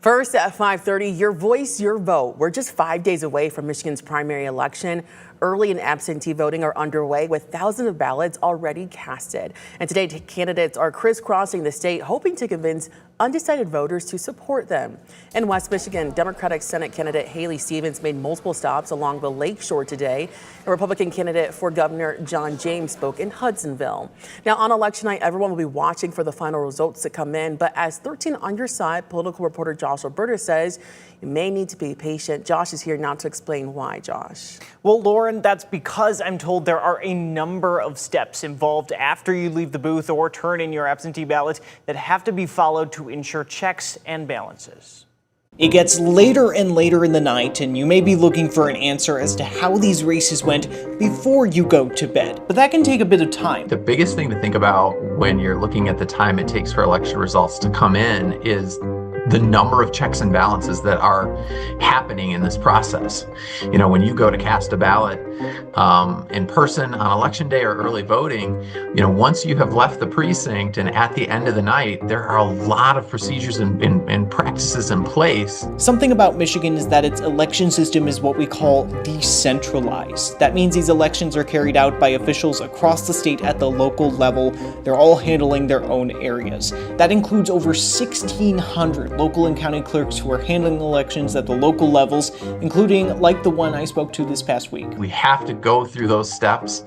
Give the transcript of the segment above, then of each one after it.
First at 5:30, your voice, your vote. We're just 5 days away from Michigan's primary election. Early and absentee voting are underway with thousands of ballots already casted. And today, candidates are crisscrossing the state, hoping to convince undecided voters to support them. In West Michigan, Democratic Senate candidate Haley Stevens made multiple stops along the lakeshore today. A Republican candidate for governor John James spoke in Hudsonville. Now, on election night, everyone will be watching for the final results to come in. But as 13 on your side, political reporter Josh Alberta says you may need to be patient. Josh is here now to explain why, Josh. Well, Lauren, that's because I'm told there are a number of steps involved after you leave the booth or turn in your absentee ballot that have to be followed to ensure checks and balances. It gets later and later in the night, and you may be looking for an answer as to how these races went before you go to bed. But that can take a bit of time. The biggest thing to think about when you're looking at the time it takes for election results to come in is the number of checks and balances that are happening in this process. You know, when you go to cast a ballot in person on election day or early voting, you know, once you have left the precinct and at the end of the night, there are a lot of procedures and practices in place. Something about Michigan is that its election system is what we call decentralized. That means these elections are carried out by officials across the state at the local level. They're all handling their own areas. That includes over 1,600 local and county clerks who are handling elections at the local levels, including like the one I spoke to this past week. We have to go through those steps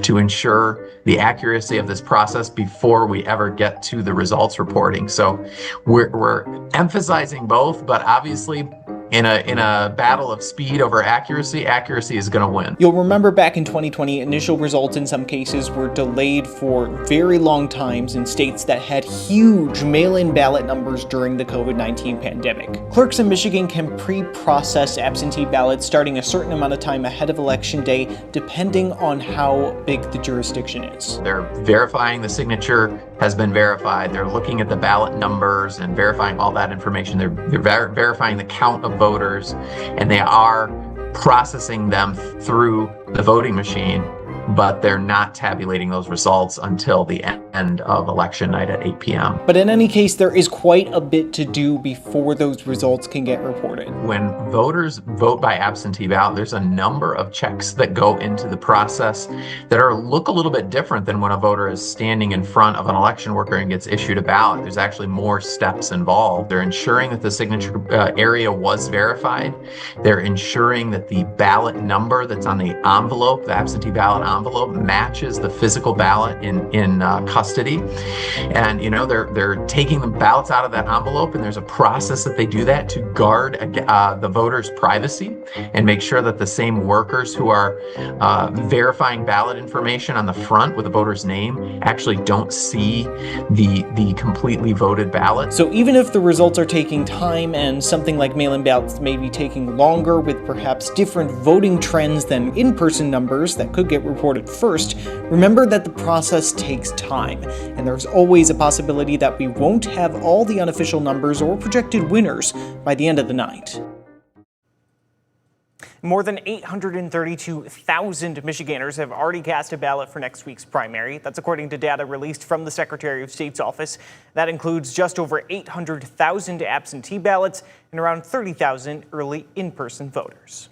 to ensure the accuracy of this process before we ever get to the results reporting. So we're emphasizing both, but obviously in a battle of speed over accuracy, accuracy is going to win. You'll remember back in 2020, initial results in some cases were delayed for very long times in states that had huge mail-in ballot numbers during the COVID-19 pandemic. Clerks in Michigan can pre-process absentee ballots starting a certain amount of time ahead of Election Day, depending on how big the jurisdiction is. They're verifying the signature has been verified. They're looking at the ballot numbers and verifying all that information. They're verifying the count of voters, and they are processing them through the voting machine, but they're not tabulating those results until the end of election night at 8 p.m. But in any case, there is quite a bit to do before those results can get reported. When voters vote by absentee ballot, there's a number of checks that go into the process that look a little bit different than when a voter is standing in front of an election worker and gets issued a ballot. There's actually more steps involved. They're ensuring that the signature area was verified. They're ensuring that the ballot number that's on the envelope, the absentee ballot envelope, matches the physical ballot in custody. And you know, they're taking the ballots out of that envelope, and there's a process that they do that to guard the voter's privacy and make sure that the same workers who are verifying ballot information on the front with the voter's name actually don't see the completely voted ballot. So even if the results are taking time and something like mail-in ballots may be taking longer with perhaps different voting trends than in-person numbers that could get reported first, remember that the process takes time, and there's always a possibility that we won't have all the unofficial numbers or projected winners by the end of the night. More than 832,000 Michiganders have already cast a ballot for next week's primary. That's according to data released from the Secretary of State's office. That includes just over 800,000 absentee ballots and around 30,000 early in-person voters.